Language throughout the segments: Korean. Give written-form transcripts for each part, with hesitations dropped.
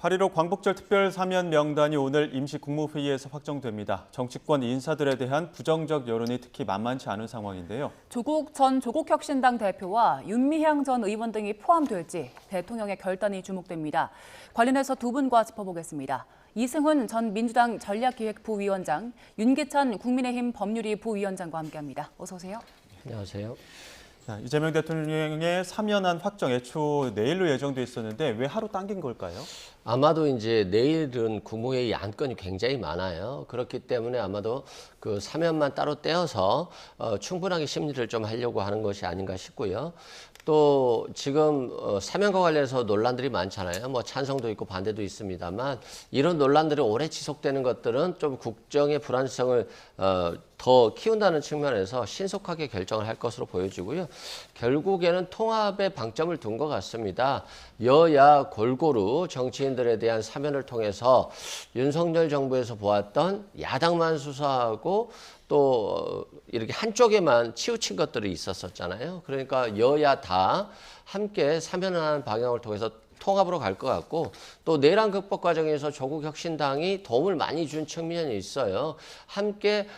8.15 광복절 특별 사면 명단이 오늘 임시 국무회의에서 확정됩니다. 정치권 인사들에 대한 부정적 여론이 특히 만만치 않은 상황인데요. 조국 전 조국혁신당 대표와 윤미향 전 의원 등이 포함될지 대통령의 결단이 주목됩니다. 관련해서 두 분과 짚어보겠습니다. 이승훈 전 민주당 전략기획부위원장, 윤기찬 국민의힘 법률위 부위원장과 함께합니다. 어서 오세요. 안녕하세요. 이재명 대통령의 사면안 확정 애초 내일로 예정돼 있었는데 왜 하루 당긴 걸까요? 아마도 이제 내일은 국무회의 안건이 굉장히 많아요. 그렇기 때문에 아마도 그 사면만 따로 떼어서 충분하게 심리를 좀 하려고 하는 것이 아닌가 싶고요. 또 지금 사면과 관련해서 논란들이 많잖아요. 뭐 찬성도 있고 반대도 있습니다만 이런 논란들이 오래 지속되는 것들은 좀 국정의 불안성을 더 키운다는 측면에서 신속하게 결정을 할 것으로 보여지고요. 결국에는 통합에 방점을 둔 것 같습니다. 여야 골고루 정치인들에 대한 사면을 통해서 윤석열 정부에서 보았던 야당만 수사하고 또 이렇게 한쪽에만 치우친 것들이 있었잖아요. 그러니까 여야 다 함께 사면을 하는 방향을 통해서 통합으로 갈 것 같고 또 내란 극복 과정에서 조국 혁신당이 도움을 많이 준 측면이 있어요. 함께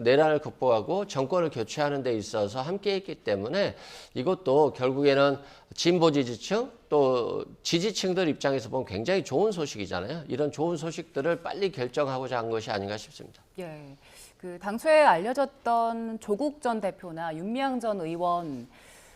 내란을 극복하고 정권을 교체하는 데 있어서 함께 했기 때문에 이것도 결국에는 진보 지지층 또 지지층들 입장에서 보면 굉장히 좋은 소식이잖아요. 이런 좋은 소식들을 빨리 결정하고자 한 것이 아닌가 싶습니다. 예, 그 당초에 알려졌던 조국 전 대표나 윤미향 전 의원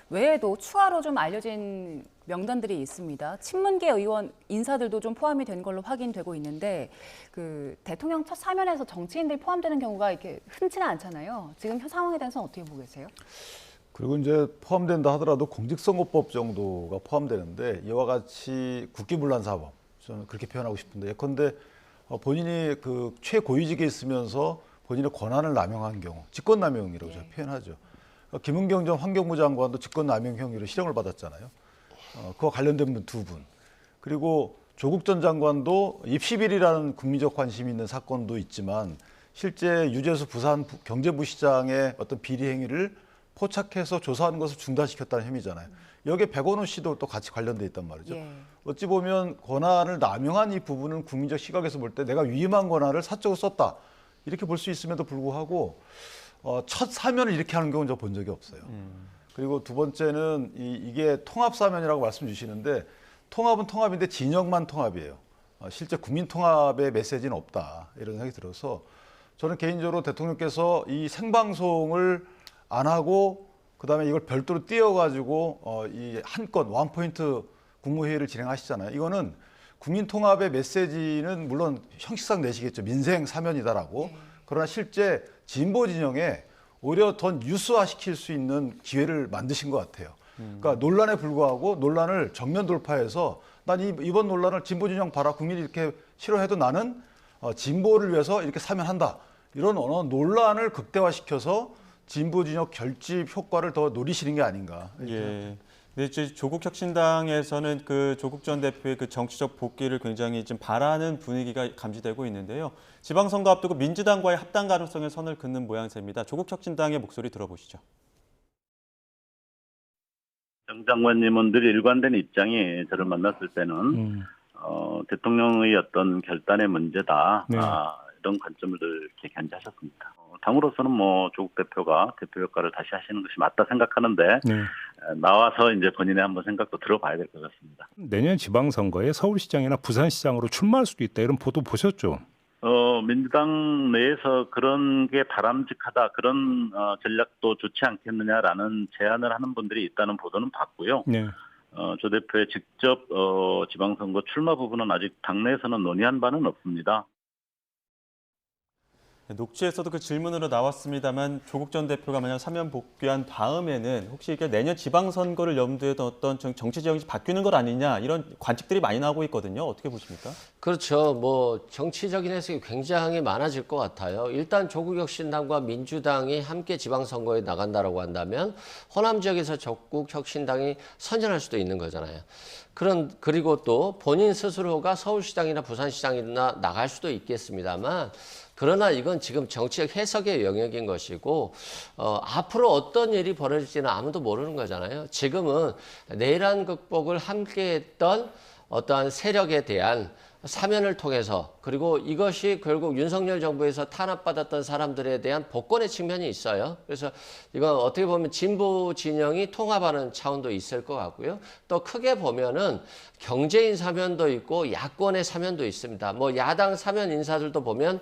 외에도 추가로 좀 알려진 명단들이 있습니다. 친문계 의원 인사들도 좀 포함이 된 걸로 확인되고 있는데 그 대통령 첫 사면에서 정치인들이 포함되는 경우가 이렇게 흔치는 않잖아요. 지금 현 상황에 대해서는 어떻게 보세요? 그리고 이제 포함된다 하더라도 공직선거법 정도가 포함되는데 이와 같이 국기문란사범 저는 그렇게 표현하고 싶은데 예컨대 본인이 그 최고위직에 있으면서 본인의 권한을 남용한 경우 직권남용이라고 저는 표현하죠. 김은경 전 환경부 장관도 직권남용 혐의로 실형을 받았잖아요. 그와 관련된 분 두 분. 그리고 조국 전 장관도 입시비리라는 국민적 관심이 있는 사건도 있지만 실제 유재수 부산 경제부시장의 어떤 비리 행위를 포착해서 조사하는 것을 중단시켰다는 혐의잖아요. 여기에 백원우 씨도 또 같이 관련돼 있단 말이죠. 예. 어찌 보면 권한을 남용한 이 부분은 국민적 시각에서 볼 때 내가 위임한 권한을 사적으로 썼다. 이렇게 볼 수 있음에도 불구하고 첫 사면을 이렇게 하는 경우는 저 본 적이 없어요. 그리고 두 번째는 이게 통합사면이라고 말씀 주시는데 통합은 통합인데 진영만 통합이에요. 실제 국민 통합의 메시지는 없다. 이런 생각이 들어서 저는 개인적으로 대통령께서 이 생방송을 안 하고 그다음에 이걸 별도로 띄워가지고 이 한 건 원포인트 국무회의를 진행하시잖아요. 이거는 국민 통합의 메시지는 물론 형식상 내시겠죠. 민생 사면이다라고. 그러나 실제 진보 진영에 오히려 더 뉴스화시킬 수 있는 기회를 만드신 것 같아요. 그러니까 논란에 불구하고 논란을 정면 돌파해서 난 이번 논란을 진보 진영 봐라. 국민이 이렇게 싫어해도 나는 진보를 위해서 이렇게 사면한다. 이런 논란을 극대화시켜서 진보 진영 결집 효과를 더 노리시는 게 아닌가. 예. 근데 이제 조국 혁신당에서는 그 조국 전 대표의 그 정치적 복귀를 굉장히 좀 바라는 분위기가 감지되고 있는데요. 지방선거 앞두고 민주당과의 합당 가능성에 선을 긋는 모양새입니다. 조국 혁신당의 목소리 들어보시죠. 정 장관님은 늘 일관된 입장이 저를 만났을 때는 대통령의 어떤 결단의 문제다. 네. 이런 관점을 늘 이렇게 견지하셨습니다. 당으로서는 뭐 조국 대표가 대표 역할을 다시 하시는 것이 맞다 생각하는데 네. 나와서 이제 본인의 한번 생각도 들어봐야 될 것 같습니다. 내년 지방선거에 서울시장이나 부산시장으로 출마할 수도 있다 이런 보도 보셨죠? 민주당 내에서 그런 게 바람직하다, 그런 전략도 좋지 않겠느냐라는 제안을 하는 분들이 있다는 보도는 봤고요. 네. 조 대표의 직접 지방선거 출마 부분은 아직 당내에서는 논의한 바는 없습니다. 녹취에서도 그 질문으로 나왔습니다만 조국 전 대표가 만약 사면 복귀한 다음에는 혹시 이게 내년 지방선거를 염두에 둔 어떤 정치 지형이 바뀌는 것 아니냐 이런 관측들이 많이 나오고 있거든요. 어떻게 보십니까? 그렇죠. 뭐 정치적인 해석이 굉장히 많아질 것 같아요. 일단 조국혁신당과 민주당이 함께 지방선거에 나간다라고 한다면 호남 지역에서 조국혁신당이 선전할 수도 있는 거잖아요. 그리고 또 본인 스스로가 서울시장이나 부산시장이나 나갈 수도 있겠습니다만 그러나 이건 지금 정치적 해석의 영역인 것이고 앞으로 어떤 일이 벌어질지는 아무도 모르는 거잖아요. 지금은 내란 극복을 함께했던 어떠한 세력에 대한 사면을 통해서 그리고 이것이 결국 윤석열 정부에서 탄압받았던 사람들에 대한 복권의 측면이 있어요. 그래서 이건 어떻게 보면 진보 진영이 통합하는 차원도 있을 것 같고요. 또 크게 보면은 경제인 사면도 있고 야권의 사면도 있습니다. 뭐 야당 사면 인사들도 보면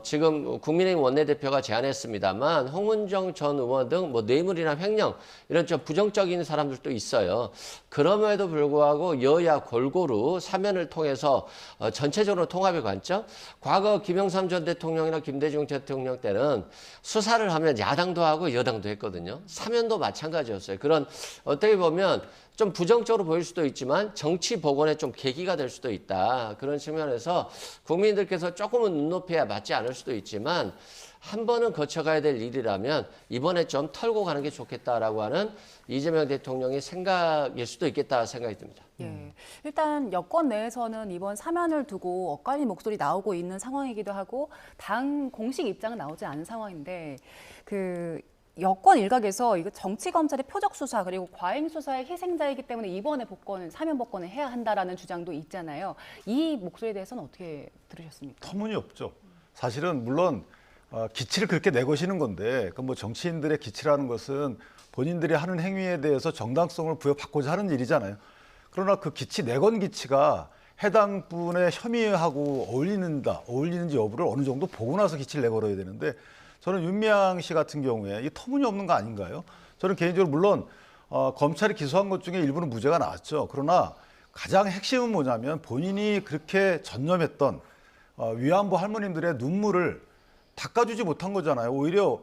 지금 국민의힘 원내대표가 제안했습니다만 홍문정 전 의원 등 뭐 뇌물이나 횡령 이런 좀 부정적인 사람들도 있어요. 그럼에도 불구하고 여야 골고루 사면을 통해서 전체적으로 통합의 관점. 과거 김영삼 전 대통령이나 김대중 대통령 때는 수사를 하면 야당도 하고 여당도 했거든요. 사면도 마찬가지였어요. 그런 어떻게 보면 좀 부정적으로 보일 수도 있지만 정치 복원의 좀 계기가 될 수도 있다. 그런 측면에서 국민들께서 조금은 눈높이에 맞지 않을 수도 있지만 한 번은 거쳐가야 될 일이라면 이번에 좀 털고 가는 게 좋겠다라고 하는 이재명 대통령의 생각일 수도 있겠다 생각이 듭니다. 예. 일단 여권 내에서는 이번 사면을 두고 엇갈린 목소리 나오고 있는 상황이기도 하고 당 공식 입장은 나오지 않은 상황인데 그 여권 일각에서 이거 정치 검찰의 표적 수사 그리고 과잉 수사의 희생자이기 때문에 이번에 사면 복권을 해야 한다라는 주장도 있잖아요. 이 목소리에 대해서는 어떻게 들으셨습니까? 터무니없죠. 사실은 물론 기치를 그렇게 내거시는 건데 그 뭐 정치인들의 기치라는 것은 본인들이 하는 행위에 대해서 정당성을 부여받고자 하는 일이잖아요. 그러나 그 기치 내건 기치가 해당 분의 혐의하고 어울리는지 여부를 어느 정도 보고 나서 기치를 내걸어야 되는데 저는 윤미향 씨 같은 경우에 이 터무니없는 거 아닌가요? 저는 개인적으로 물론 검찰이 기소한 것 중에 일부는 무죄가 나왔죠. 그러나 가장 핵심은 뭐냐면 본인이 그렇게 전념했던 위안부 할머님들의 눈물을 닦아주지 못한 거잖아요. 오히려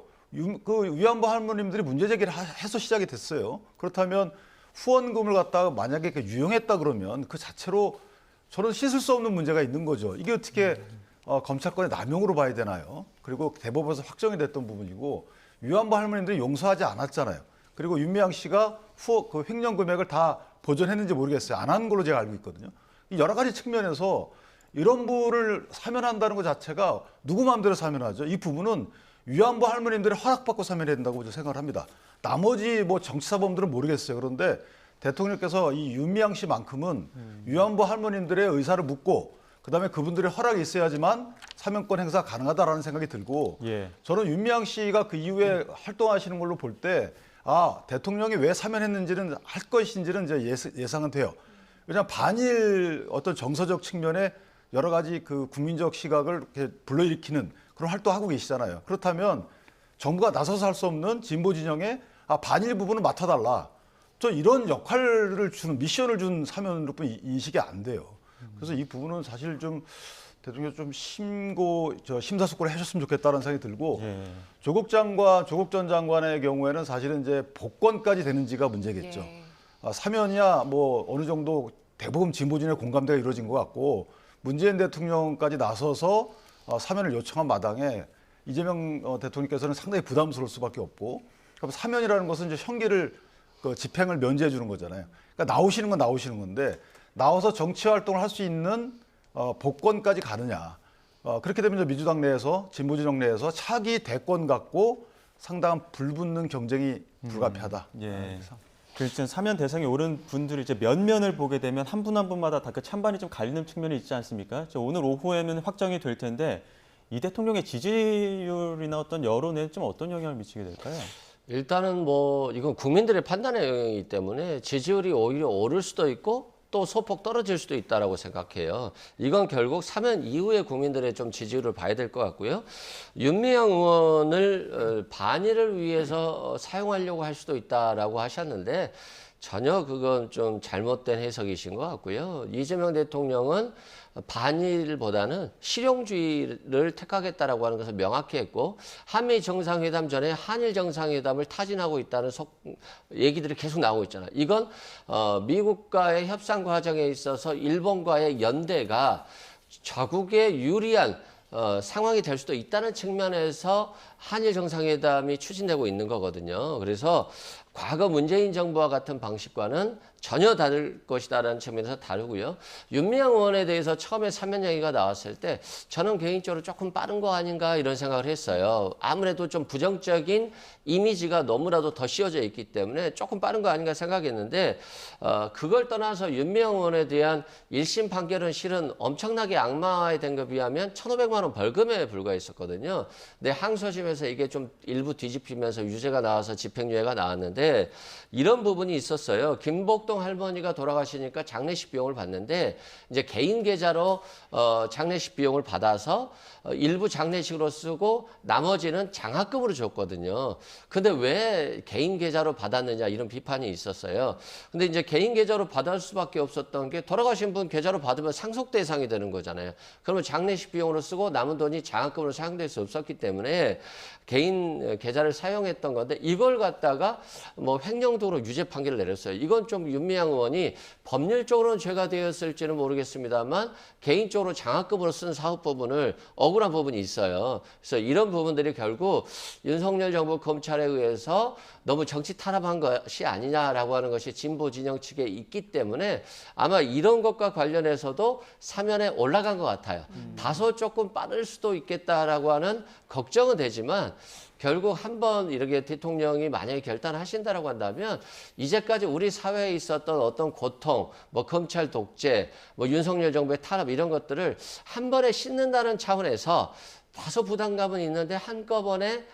그 위안부 할머님들이 문제 제기를 해서 시작이 됐어요. 그렇다면 후원금을 갖다가 만약에 유용했다 그러면 그 자체로 저는 씻을 수 없는 문제가 있는 거죠. 이게 어떻게 검찰권의 남용으로 봐야 되나요? 그리고 대법원에서 확정이 됐던 부분이고 위안부 할머님들이 용서하지 않았잖아요. 그리고 윤미향 씨가 그 횡령 금액을 다 보전했는지 모르겠어요. 안 한 걸로 제가 알고 있거든요. 여러 가지 측면에서 이런 분을 사면한다는 것 자체가 누구 마음대로 사면하죠. 이 부분은 위안부 할머님들의 허락받고 사면해야 된다고 저는 생각을 합니다. 나머지 뭐 정치사범들은 모르겠어요. 그런데 대통령께서 이 윤미향 씨만큼은 위안부 할머님들의 의사를 묻고 그다음에 그분들의 허락이 있어야지만 사면권 행사 가능하다라는 생각이 들고 예. 저는 윤미향 씨가 그 이후에 활동하시는 걸로 볼 때 대통령이 왜 사면했는지는 할 것인지는 이제 예상은 돼요. 왜냐하면 반일 어떤 정서적 측면에 여러 가지 그 국민적 시각을 이렇게 불러일으키는 그런 활동하고 계시잖아요. 그렇다면 정부가 나서서 할 수 없는 진보 진영에 반일 부분을 맡아달라. 저 이런 역할을 주는 미션을 준 사면으로 인식이 안 돼요. 그래서 이 부분은 사실 좀 대통령 좀 심사숙고를 해줬으면 좋겠다는 생각이 들고 예. 조국 전 장관의 경우에는 사실은 이제 복권까지 되는지가 문제겠죠. 예. 사면이야 뭐 어느 정도 대부분 진보진의 공감대가 이루어진 것 같고 문재인 대통령까지 나서서 사면을 요청한 마당에 이재명 대통령께서는 상당히 부담스러울 수밖에 없고 그럼 사면이라는 것은 이제 형기를 집행을 면제해 주는 거잖아요. 그러니까 나오시는 건 나오시는 건데 나와서 정치 활동을 할 수 있는 복권까지 가느냐. 그렇게 되면 이제 민주당 내에서 진보 진영 내에서 차기 대권 갖고 상당한 불붙는 경쟁이 불가피하다. 예. 그렇죠. 사면 대상에 오른 분들이 이제 면면을 보게 되면 한 분 한 분마다 다 그 찬반이 좀 갈리는 측면이 있지 않습니까? 오늘 오후에는 확정이 될 텐데 이 대통령의 지지율이나 어떤 여론에 좀 어떤 영향을 미치게 될까요? 일단은 뭐 이건 국민들의 판단의 영역이기 때문에 지지율이 오히려 오를 수도 있고 또 소폭 떨어질 수도 있다라고 생각해요. 이건 결국 사면 이후에 국민들의 좀 지지율을 봐야 될 것 같고요. 윤미향 의원을 반일을 위해서 사용하려고 할 수도 있다라고 하셨는데 전혀 그건 좀 잘못된 해석이신 것 같고요. 이재명 대통령은 반일보다는 실용주의를 택하겠다라고 하는 것을 명확히 했고 한미 정상회담 전에 한일 정상회담을 타진하고 있다는 얘기들이 계속 나오고 있잖아요. 이건 미국과의 협상 과정에 있어서 일본과의 연대가 자국에 유리한 상황이 될 수도 있다는 측면에서 한일 정상회담이 추진되고 있는 거거든요. 그래서 과거 문재인 정부와 같은 방식과는 전혀 다를 것이다라는 측면에서 다르고요. 윤미향 의원에 대해서 처음에 사면 얘기가 나왔을 때 저는 개인적으로 조금 빠른 거 아닌가 이런 생각을 했어요. 아무래도 좀 부정적인 이미지가 너무나도 더 씌워져 있기 때문에 조금 빠른 거 아닌가 생각했는데 그걸 떠나서 윤미향 의원에 대한 1심 판결은 실은 엄청나게 악마화된 것에 비하면 1,500만 원 벌금에 불과했었거든요. 근데 항소심에서 이게 좀 일부 뒤집히면서 유죄가 나와서 집행유예가 나왔는데 이런 부분이 있었어요. 김복동 할머니가 돌아가시니까 장례식 비용을 받는데 이제 개인 계좌로 장례식 비용을 받아서 일부 장례식으로 쓰고 나머지는 장학금으로 줬거든요. 근데 왜 개인 계좌로 받았느냐 이런 비판이 있었어요. 근데 이제 개인 계좌로 받을 수밖에 없었던 게 돌아가신 분 계좌로 받으면 상속 대상이 되는 거잖아요. 그러면 장례식 비용으로 쓰고 남은 돈이 장학금으로 사용될 수 없었기 때문에 개인 계좌를 사용했던 건데 이걸 갖다가 뭐 횡령도로 유죄 판결을 내렸어요. 이건 좀 윤미향 의원이 법률적으로는 죄가 되었을지는 모르겠습니다만 개인적으로 장학금으로 쓴 사업 부분을 억울한 부분이 있어요. 그래서 이런 부분들이 결국 윤석열 정부 검찰에 의해서 너무 정치 탄압한 것이 아니냐라고 하는 것이 진보 진영 측에 있기 때문에 아마 이런 것과 관련해서도 사면에 올라간 것 같아요. 다소 조금 빠를 수도 있겠다라고 하는 걱정은 되지만 결국 한번 이렇게 대통령이 만약에 결단하신다라고 한다면 이제까지 우리 사회에 있었던 어떤 고통, 뭐 검찰 독재, 뭐 윤석열 정부의 탄압 이런 것들을 한 번에 씻는다는 차원에서 다소 부담감은 있는데 한꺼번에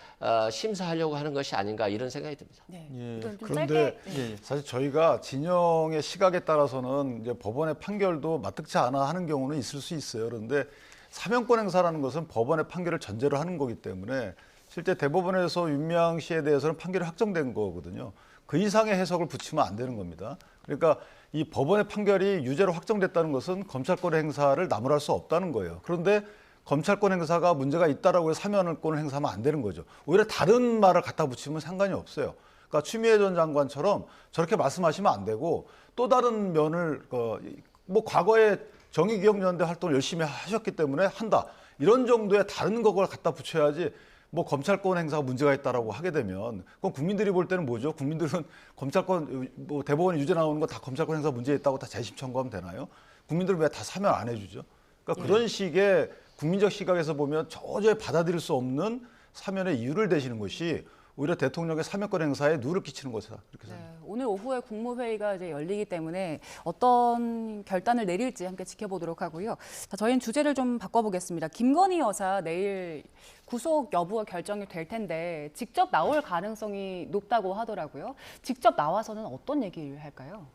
심사하려고 하는 것이 아닌가 이런 생각이 듭니다. 네. 예. 이건 좀 그런데 짧게. 사실 저희가 진영의 시각에 따라서는 이제 법원의 판결도 마뜩지 않아 하는 경우는 있을 수 있어요. 그런데 사면권 행사라는 것은 법원의 판결을 전제로 하는 거기 때문에 실제 대법원에서 윤미향 씨에 대해서는 판결이 확정된 거거든요. 그 이상의 해석을 붙이면 안 되는 겁니다. 그러니까 이 법원의 판결이 유죄로 확정됐다는 것은 검찰권 행사를 나무랄 수 없다는 거예요. 그런데 검찰권 행사가 문제가 있다라고 해서 사면권을 행사하면 안 되는 거죠. 오히려 다른 말을 갖다 붙이면 상관이 없어요. 그러니까 추미애 전 장관처럼 저렇게 말씀하시면 안 되고 또 다른 면을 뭐 과거에 정의기억연대 활동을 열심히 하셨기 때문에 한다. 이런 정도의 다른 걸 갖다 붙여야지 뭐 검찰권 행사가 문제가 있다라고 하게 되면 그럼 국민들이 볼 때는 뭐죠? 국민들은 검찰권 뭐 대법원 유죄 나오는 거 다 검찰권 행사 문제 있다고 다 재심 청구하면 되나요? 국민들은 왜 다 사면 안 해주죠? 그러니까 그런 식의 국민적 시각에서 보면 도저히 받아들일 수 없는 사면의 이유를 대시는 것이 오히려 대통령의 사면권 행사에 누를 끼치는 것이다. 이렇게 생각합니다. 네, 오늘 오후에 국무회의가 이제 열리기 때문에 어떤 결단을 내릴지 함께 지켜보도록 하고요. 자, 저희는 주제를 좀 바꿔보겠습니다. 김건희 여사 내일 구속 여부가 결정이 될 텐데 직접 나올 가능성이 높다고 하더라고요. 직접 나와서는 어떤 얘기를 할까요?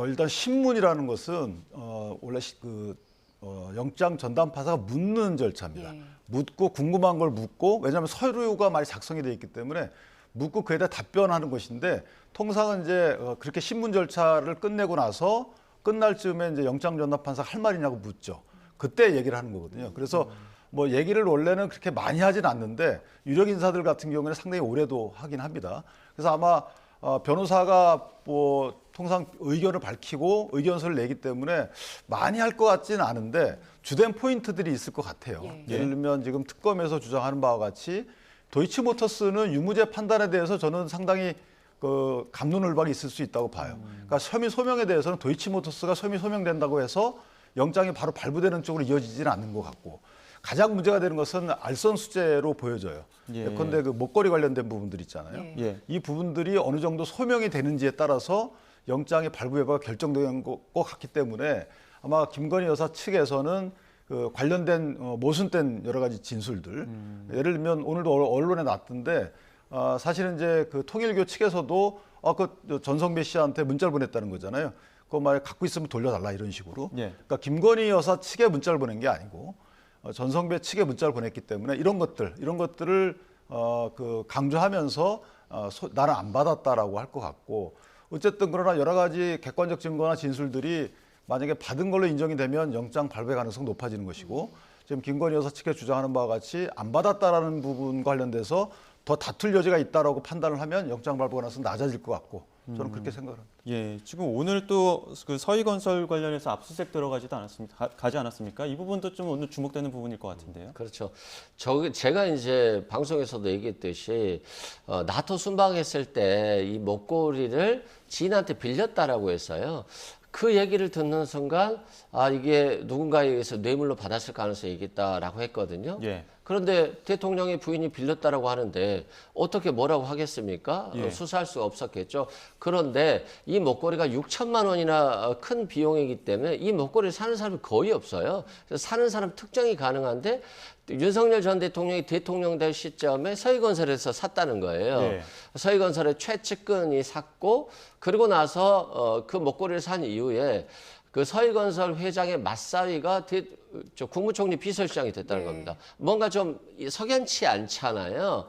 일단 신문이라는 것은 원래 영장 전담 판사가 묻는 절차입니다. 예. 묻고 궁금한 걸 묻고 왜냐하면 서류가 많이 작성이 되어 있기 때문에 묻고 그에 대해 답변하는 것인데 통상은 이제 그렇게 신문 절차를 끝내고 나서 끝날 즈음에 이제 영장 전담 판사가 할 말이냐고 묻죠. 그때 얘기를 하는 거거든요. 그래서 뭐 얘기를 원래는 그렇게 많이 하진 않는데 유력 인사들 같은 경우에는 상당히 오래도 하긴 합니다. 그래서 아마 변호사가 뭐 통상 의견을 밝히고 의견서를 내기 때문에 많이 할 것 같지는 않은데 주된 포인트들이 있을 것 같아요. 예. 예를 들면 지금 특검에서 주장하는 바와 같이 도이치모터스는 유무죄 판단에 대해서 저는 상당히 갑론을박이 있을 수 있다고 봐요. 그러니까 혐의 소명에 대해서는 도이치모터스가 혐의 소명된다고 해서 영장이 바로 발부되는 쪽으로 이어지지는 않는 것 같고 가장 문제가 되는 것은 알선수재로 보여져요. 예. 예컨대 그 목걸이 관련된 부분들 있잖아요. 예. 예. 이 부분들이 어느 정도 소명이 되는지에 따라서 영장의 발부 여부가 결정되는 것 같기 때문에 아마 김건희 여사 측에서는 그 관련된 모순된 여러 가지 진술들 예를 들면 오늘도 언론에 났던데 사실은 이제 그 통일교 측에서도 그 전성배 씨한테 문자를 보냈다는 거잖아요. 그거 말 갖고 있으면 돌려달라 이런 식으로. 예. 그러니까 김건희 여사 측에 문자를 보낸 게 아니고 전성배 측에 문자를 보냈기 때문에 이런 것들을 강조하면서 나는 안 받았다라고 할 것 같고 어쨌든 그러나 여러 가지 객관적 증거나 진술들이 만약에 받은 걸로 인정이 되면 영장 발부의 가능성이 높아지는 것이고 지금 김건희 여사 측에 주장하는 바와 같이 안 받았다라는 부분과 관련돼서 더 다툴 여지가 있다라고 판단을 하면 영장 발부가 나서 낮아질 것 같고 저는 그렇게 생각을 합니다. 예, 지금 오늘 또 그 서희건설 관련해서 압수수색 들어가지도 않았습니까? 가지 않았습니까? 이 부분도 좀 오늘 주목되는 부분일 것 같은데요. 그렇죠. 제가 이제 방송에서도 얘기했듯이 나토 순방했을 때 이 목걸이를 지인한테 빌렸다라고 했어요. 그 얘기를 듣는 순간 이게 누군가에 의해서 뇌물로 받았을 가능성이 있겠다라고 했거든요. 예. 그런데 대통령의 부인이 빌렸다라고 하는데 어떻게 뭐라고 하겠습니까? 예. 수사할 수가 없었겠죠. 그런데 이 목걸이가 6천만 원이나 큰 비용이기 때문에 이 목걸이를 사는 사람이 거의 없어요. 그래서 사는 사람 특정이 가능한데 윤석열 전 대통령이 대통령 될 시점에 서희건설에서 샀다는 거예요. 예. 서희건설의 최측근이 샀고 그리고 나서 그 목걸이를 산 이후에 그 서희건설 회장의 맞사위가 국무총리 비서실장이 됐다는 겁니다. 뭔가 좀 석연치 않잖아요.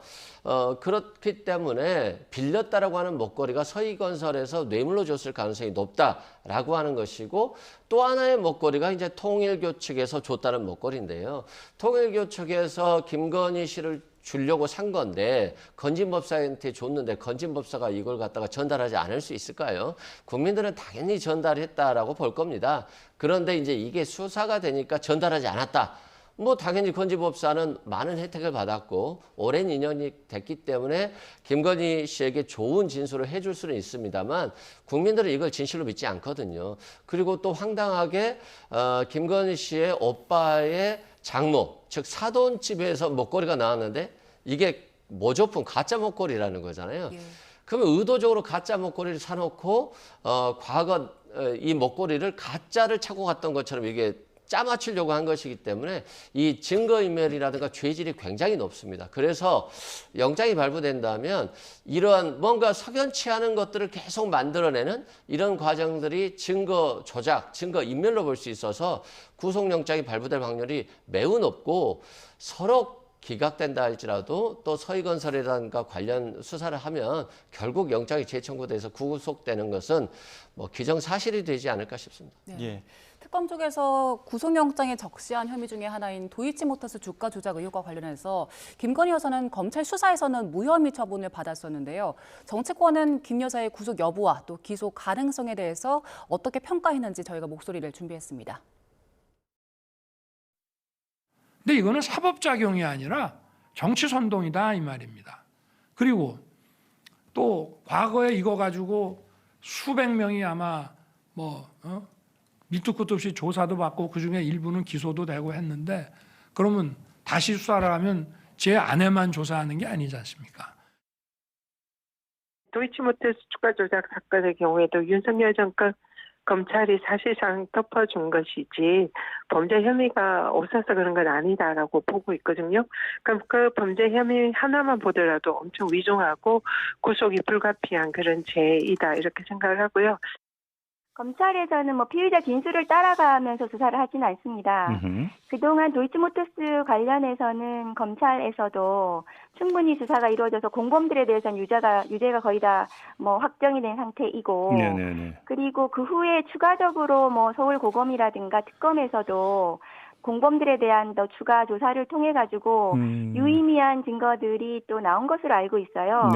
그렇기 때문에 빌렸다라고 하는 목걸이가 서희건설에서 뇌물로 줬을 가능성이 높다라고 하는 것이고 또 하나의 목걸이가 이제 통일교 측에서 줬다는 목걸이인데요. 통일교 측에서 김건희 씨를 주려고 산 건데 건진법사한테 줬는데 건진법사가 이걸 갖다가 전달하지 않을 수 있을까요? 국민들은 당연히 전달했다라고 볼 겁니다. 그런데 이제 이게 수사가 되니까 전달하지 않았다. 뭐 당연히 건진법사는 많은 혜택을 받았고 오랜 인연이 됐기 때문에 김건희 씨에게 좋은 진술을 해줄 수는 있습니다만 국민들은 이걸 진실로 믿지 않거든요. 그리고 또 황당하게 김건희 씨의 오빠의 장모, 즉 사돈집에서 목걸이가 나왔는데 이게 모조품 가짜 목걸이라는 거잖아요. 예. 그러면 의도적으로 가짜 목걸이를 사놓고 과거 이 목걸이를 가짜를 차고 갔던 것처럼 이게 짜맞추려고 한 것이기 때문에 이 증거인멸이라든가 죄질이 굉장히 높습니다. 그래서 영장이 발부된다면 이러한 뭔가 석연치 않은 것들을 계속 만들어내는 이런 과정들이 증거 조작, 증거인멸로 볼 수 있어서 구속영장이 발부될 확률이 매우 높고 서로 기각된다 할지라도 또 서희건설이라든가 관련 수사를 하면 결국 영장이 재청구돼서 구속되는 것은 뭐 기정사실이 되지 않을까 싶습니다. 네. 예. 특검 쪽에서 구속영장에 적시한 혐의 중에 하나인 도이치모터스 주가 조작 의혹과 관련해서 김건희 여사는 검찰 수사에서는 무혐의 처분을 받았었는데요. 정치권은 김 여사의 구속 여부와 또 기소 가능성에 대해서 어떻게 평가했는지 저희가 목소리를 준비했습니다. 근데 이거는 사법작용이 아니라 정치선동이다 이 말입니다. 그리고 또 과거에 이거 가지고 수백 명이 아마 밑도 끝도 없이 조사도 받고 그중에 일부는 기소도 되고 했는데 그러면 다시 수사를 하면 제 아내만 조사하는 게 아니지 않습니까? 도이치모터스 주가 조작 사건의 경우에도 윤석열 정권 검찰이 사실상 덮어준 것이지 범죄 혐의가 없어서 그런 건 아니다라고 보고 있거든요. 그럼 그 범죄 혐의 하나만 보더라도 엄청 위중하고 구속이 불가피한 그런 죄이다 이렇게 생각을 하고요. 검찰에서는 피의자 진술을 따라가면서 수사를 하지는 않습니다. 그동안 도이치모터스 관련해서는 검찰에서도 충분히 수사가 이루어져서 공범들에 대해서는 유죄가 거의 다 확정이 된 상태이고, 그리고 그 후에 추가적으로 서울고검이라든가 특검에서도 공범들에 대한 더 추가 조사를 통해 가지고 유의미한 증거들이 또 나온 것으로 알고 있어요.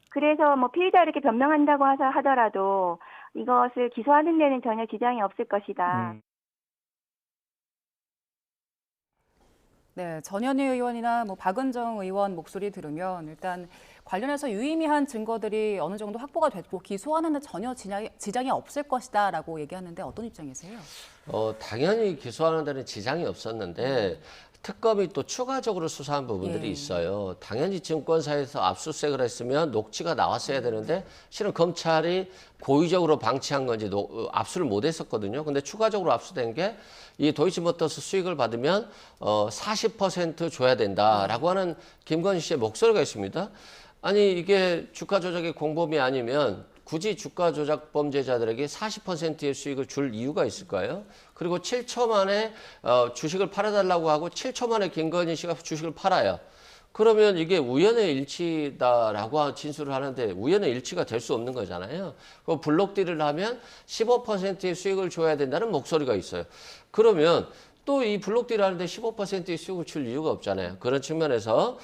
그래서 피의자 이렇게 변명한다고 하더라도 이것을 기소하는 데는 전혀 지장이 없을 것이다. 네, 전현희 의원이나 박은정 의원 목소리 들으면 일단 관련해서 유의미한 증거들이 어느 정도 확보가 됐고 기소하는 데 전혀 지장이 없을 것이다라고 얘기하는데 어떤 입장이세요? 당연히 기소하는 데는 지장이 없었는데 특검이 또 추가적으로 수사한 부분들이 있어요. 당연히 증권사에서 압수수색을 했으면 녹취가 나왔어야 되는데 실은 검찰이 고의적으로 방치한 건지 압수를 못 했었거든요. 근데 추가적으로 압수된 게 이 도이치모터스 수익을 받으면 40% 줘야 된다라고 하는 김건희 씨의 목소리가 있습니다. 아니 이게 주가 조작의 공범이 아니면 굳이 주가 조작 범죄자들에게 40%의 수익을 줄 이유가 있을까요? 그리고 7초 만에 주식을 팔아달라고 하고 7초 만에 김건희 씨가 주식을 팔아요. 그러면 이게 우연의 일치다라고 진술을 하는데 우연의 일치가 될 수 없는 거잖아요. 그 블록딜을 하면 15%의 수익을 줘야 된다는 목소리가 있어요. 그러면 또 이 블록딜 하는데 15%의 수익을 줄 이유가 없잖아요. 그런 측면에서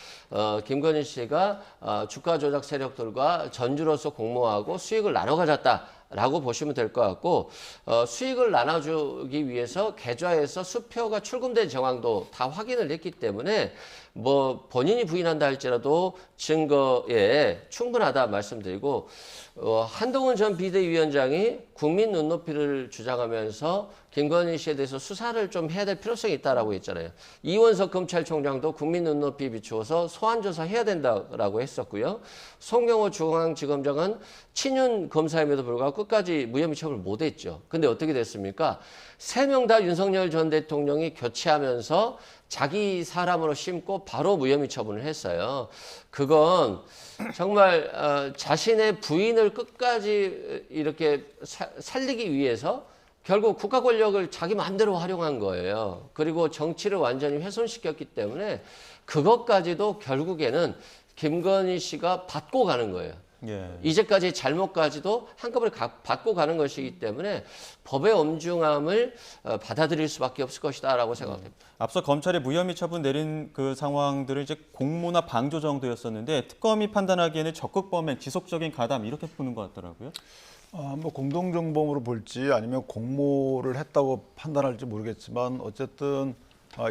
김건희 씨가 주가 조작 세력들과 전주로서 공모하고 수익을 나눠 가졌다라고 보시면 될 것 같고, 수익을 나눠주기 위해서 계좌에서 수표가 출금된 정황도 다 확인을 했기 때문에 뭐 본인이 부인한다 할지라도 증거에 충분하다 말씀드리고, 한동훈 전 비대위원장이 국민 눈높이를 주장하면서 김건희 씨에 대해서 수사를 좀 해야 될 필요성이 있다라고 했잖아요. 이원석 검찰총장도 국민 눈높이 비추어서 소환 조사해야 된다라고 했었고요. 송영호 중앙지검장은 친윤 검사임에도 불구하고 끝까지 무혐의 처분을 못했죠. 근데 어떻게 됐습니까? 3명 다 윤석열 전 대통령이 교체하면서 자기 사람으로 심고 바로 무혐의 처분을 했어요. 그건 정말 자신의 부인을 끝까지 이렇게 살리기 위해서 결국 국가 권력을 자기 마음대로 활용한 거예요. 그리고 정치를 완전히 훼손시켰기 때문에 그것까지도 결국에는 김건희 씨가 받고 가는 거예요. 예. 이제까지 잘못까지도 한꺼번에 받고 가는 것이기 때문에 법의 엄중함을 받아들일 수밖에 없을 것이다라고 생각합니다. 앞서 검찰이 무혐의 처분 내린 그 상황들은 이제 공모나 방조 정도였었는데 특검이 판단하기에는 적극 범행, 지속적인 가담 이렇게 보는 것 같더라고요. 뭐 공동정범으로 볼지 아니면 공모를 했다고 판단할지 모르겠지만 어쨌든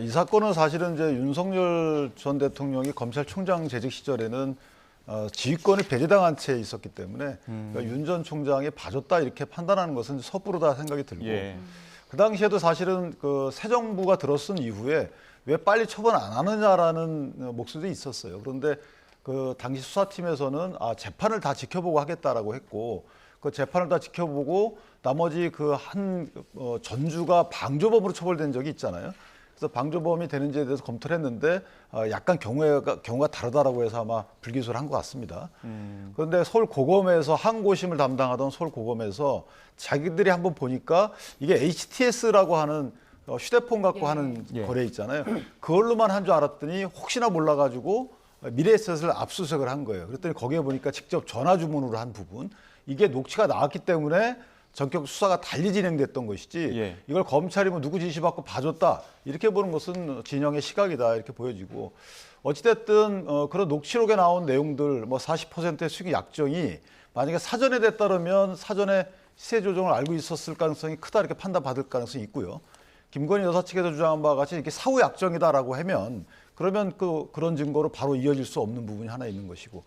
이 사건은 사실은 이제 윤석열 전 대통령이 검찰총장 재직 시절에는 지휘권을 배제당한 채 있었기 때문에 그러니까 윤 전 총장이 봐줬다 이렇게 판단하는 것은 섣부르다 생각이 들고 예. 그 당시에도 사실은 그 새 정부가 들어선 이후에 왜 빨리 처분 안 하느냐라는 목소리도 있었어요. 그런데 그 당시 수사팀에서는 재판을 다 지켜보고 하겠다라고 했고 그 재판을 다 지켜보고 나머지 그 한 전주가 방조범으로 처벌된 적이 있잖아요. 그래서 방조범이 되는지에 대해서 검토를 했는데 약간 경우가 다르다라고 해서 아마 불기소를 한 것 같습니다. 그런데 서울고검에서 항고심을 담당하던 서울고검에서 자기들이 한번 보니까 이게 HTS라고 하는 휴대폰 갖고 하는 거래 있잖아요. 그걸로만 한 줄 알았더니 혹시나 몰라가지고 미래에셋을 압수수색을 한 거예요. 그랬더니 거기에 보니까 직접 전화 주문으로 한 부분 이게 녹취가 나왔기 때문에 전격 수사가 달리 진행됐던 것이지 이걸 검찰이 뭐 누구 지시받고 봐줬다 이렇게 보는 것은 진영의 시각이다 이렇게 보여지고 어찌됐든 그런 녹취록에 나온 내용들 뭐 40%의 수익 약정이 만약에 사전에 됐다면 사전에 시세 조정을 알고 있었을 가능성이 크다 이렇게 판단받을 가능성이 있고요. 김건희 여사 측에서 주장한 바와 같이 이렇게 사후 약정이다라고 하면 그러면 그런 증거로 바로 이어질 수 없는 부분이 하나 있는 것이고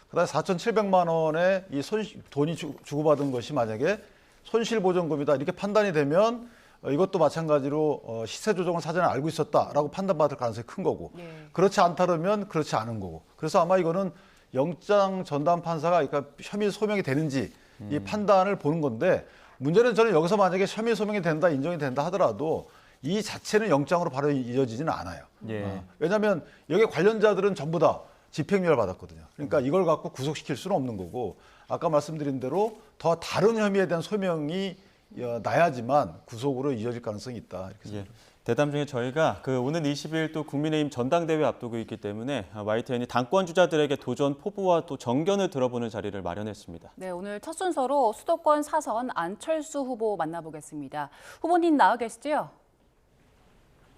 그다음에 4,700만 원의 이 돈이 주고받은 것이 만약에 손실보전금이다 이렇게 판단이 되면 이것도 마찬가지로 시세 조정을 사전에 알고 있었다라고 판단받을 가능성이 큰 거고 그렇지 않다면 그렇지 않은 거고 그래서 아마 이거는 영장 전담 판사가 그러니까 혐의 소명이 되는지 이 판단을 보는 건데 문제는 저는 여기서 만약에 혐의 소명이 된다 인정이 된다 하더라도 이 자체는 영장으로 바로 이어지지는 않아요. 왜냐하면 여기 관련자들은 전부 다 집행유예를 받았거든요. 그러니까 이걸 갖고 구속시킬 수는 없는 거고 아까 말씀드린 대로 더 다른 혐의에 대한 소명이 나야지만 구속으로 이어질 가능성이 있다. 이렇게 생각합니다. 대담 중에 저희가 오는 20일 또 국민의힘 전당대회 앞두고 있기 때문에 YTN이 당권 주자들에게 도전 포부와 또 정견을 들어보는 자리를 마련했습니다. 네, 오늘 첫 순서로 수도권 4선 안철수 후보 만나보겠습니다. 후보님 나와 계시죠?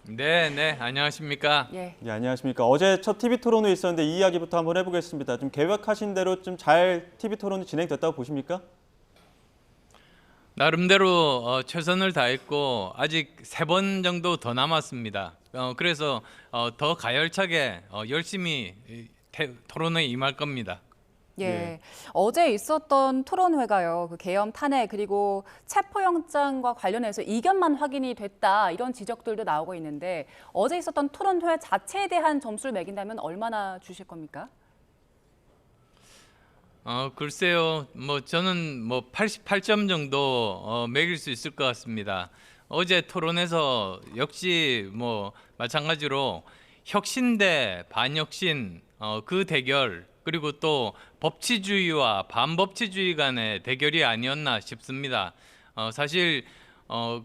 네, 안녕하십니까? 예. 네, 안녕하십니까. 어제 첫 TV 토론회 있었는데 이 이야기부터 한번 해보겠습니다. 좀 계획하신 대로 좀 잘 TV 토론이 진행됐다고 보십니까? 나름대로 최선을 다했고 아직 3번 정도 더 남았습니다. 그래서 더 가열차게 열심히 토론회에 임할 겁니다. 예. 어제 있었던 토론회가요. 그 계엄 탄핵 그리고 체포영장과 관련해서 이견만 확인이 됐다 이런 지적들도 나오고 있는데 어제 있었던 토론회 자체에 대한 점수를 매긴다면 얼마나 주실 겁니까? 글쎄요. 저는 88점 정도 매길 수 있을 것 같습니다. 어제 토론에서 역시 마찬가지로 혁신 대 반혁신 그 대결 그리고 또 법치주의와 반법치주의 간의 대결이 아니었나 싶습니다. 사실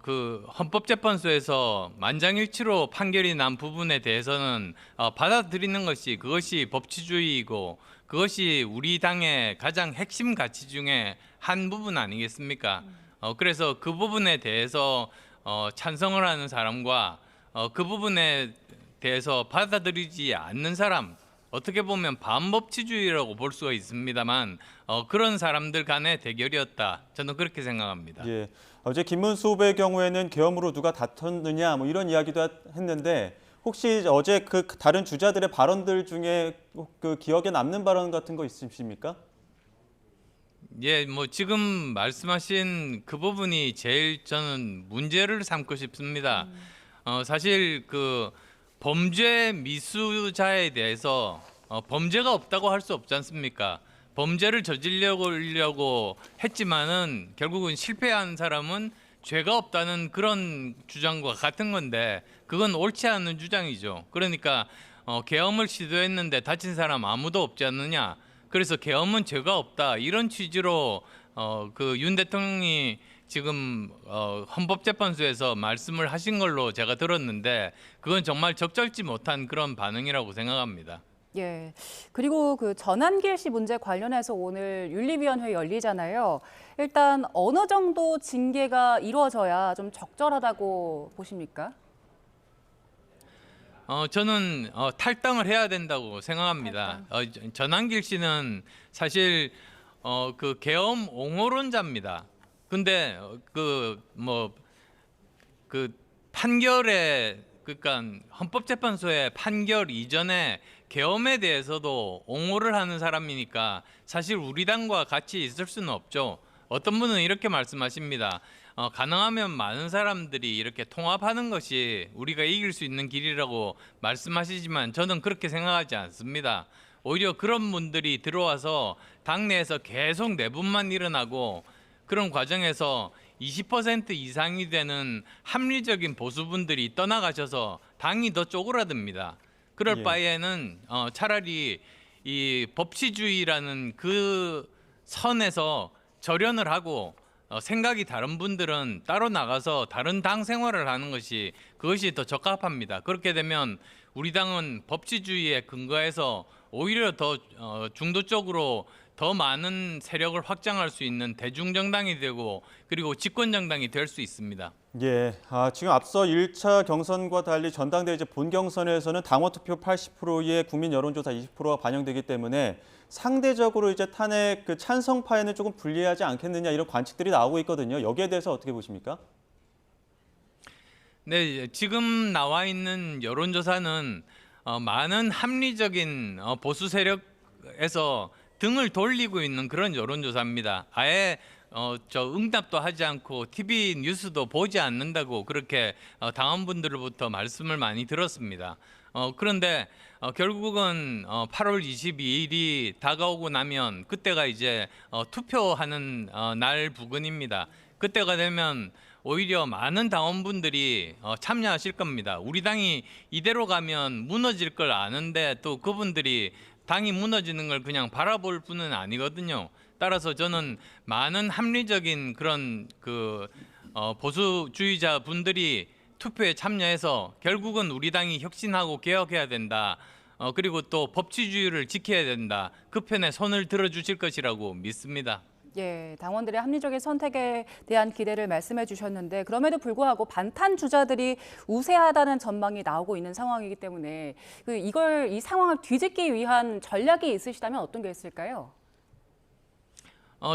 그 헌법재판소에서 만장일치로 판결이 난 부분에 대해서는 받아들이는 그것이 법치주의이고 그것이 우리 당의 가장 핵심 가치 중에 한 부분 아니겠습니까? 그래서 그 부분에 대해서 찬성을 하는 사람과 그 부분에 대해서 받아들이지 않는 사람, 어떻게 보면 반법치주의라고 볼 수가 있습니다만 그런 사람들 간의 대결이었다. 저는 그렇게 생각합니다. 예. 어제 김문수 후보의 경우에는 계엄으로 누가 다퉜느냐 뭐 이런 이야기도 했는데 혹시 어제 그 다른 주자들의 발언들 중에 그 기억에 남는 발언 같은 거 있으십니까? 예, 뭐 지금 말씀하신 그 부분이 제일 저는 문제를 삼고 싶습니다. 사실 그 범죄 미수자에 대해서 범죄가 없다고 할 수 없지 않습니까? 범죄를 저지르려고 했지만은 결국은 실패한 사람은 죄가 없다는 그런 주장과 같은 건데 그건 옳지 않은 주장이죠. 그러니까 계엄을 시도했는데 다친 사람 아무도 없지 않느냐. 그래서 계엄은 죄가 없다 이런 취지로 그 윤 대통령이 지금 헌법재판소에서 말씀을 하신 걸로 제가 들었는데 그건 정말 적절치 못한 그런 반응이라고 생각합니다. 예. 그리고 그 전환길 씨 문제 관련해서 오늘 윤리위원회 열리잖아요. 일단 어느 정도 징계가 이루어져야 좀 적절하다고 보십니까? 저는 탈당을 해야 된다고 생각합니다. 전환길 씨는 사실 그 계엄 옹호론자입니다. 근데 그 판결에 그러니까 헌법재판소의 판결 이전에 계엄에 대해서도 옹호를 하는 사람이니까 사실 우리 당과 같이 있을 수는 없죠. 어떤 분은 이렇게 말씀하십니다. 가능하면 많은 사람들이 이렇게 통합하는 것이 우리가 이길 수 있는 길이라고 말씀하시지만 저는 그렇게 생각하지 않습니다. 오히려 그런 분들이 들어와서 당내에서 계속 내분만 일어나고 그런 과정에서 20% 이상이 되는 합리적인 보수분들이 떠나가셔서 당이 더 쪼그라듭니다. 그럴 바에는 차라리 이 법치주의라는 그 선에서 절연을 하고 생각이 다른 분들은 따로 나가서 다른 당 생활을 하는 것이 그것이 더 적합합니다. 그렇게 되면 우리 당은 법치주의에 근거해서 오히려 더 중도적으로 더 많은 세력을 확장할 수 있는 대중정당이 되고 그리고 집권정당이 될 수 있습니다. 예, 지금 앞서 1차 경선과 달리 전당대회 이제 본경선에서는 당원 투표 80%의 국민 여론조사 20%가 반영되기 때문에 상대적으로 이제 탄핵 그 찬성파에는 조금 불리하지 않겠느냐 이런 관측들이 나오고 있거든요. 여기에 대해서 어떻게 보십니까? 네, 지금 나와 있는 여론조사는 많은 합리적인 보수 세력에서 등을 돌리고 있는 그런 여론조사입니다. 아예 응답도 하지 않고 TV 뉴스도 보지 않는다고 그렇게 당원분들로부터 말씀을 많이 들었습니다. 그런데 결국은 8월 22일이 다가오고 나면 그때가 이제 투표하는 날 부근입니다. 그때가 되면 오히려 많은 당원분들이 참여하실 겁니다. 우리 당이 이대로 가면 무너질 걸 아는데 또 그분들이 당이 무너지는 걸 그냥 바라볼 분은 아니거든요. 따라서 저는 많은 합리적인 그런 보수주의자 분들이 투표에 참여해서 결국은 우리 당이 혁신하고 개혁해야 된다. 그리고 또 법치주의를 지켜야 된다. 그 편에 손을 들어주실 것이라고 믿습니다. 예, 당원들의 합리적인 선택에 대한 기대를 말씀해 주셨는데 그럼에도 불구하고 반탄 주자들이 우세하다는 전망이 나오고 있는 상황이기 때문에 이 상황을 뒤집기 위한 전략이 있으시다면 어떤 게 있을까요?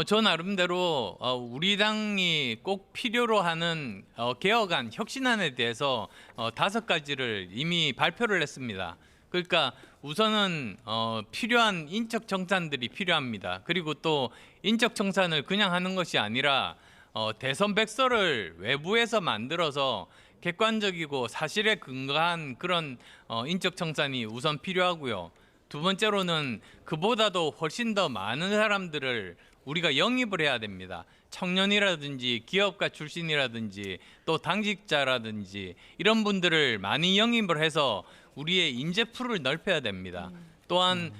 저 나름대로 우리 당이 꼭 필요로 하는 개혁안, 혁신안에 대해서 5가지를 이미 발표를 했습니다. 그러니까 우선은 필요한 인적 청산들이 필요합니다. 그리고 또 인적 청산을 그냥 하는 것이 아니라 대선백서를 외부에서 만들어서 객관적이고 사실에 근거한 그런 인적 청산이 우선 필요하고요. 두 번째로는 그보다도 훨씬 더 많은 사람들을 우리가 영입을 해야 됩니다. 청년이라든지 기업가 출신이라든지 또 당직자라든지 이런 분들을 많이 영입을 해서 우리의 인재풀을 넓혀야 됩니다. 또한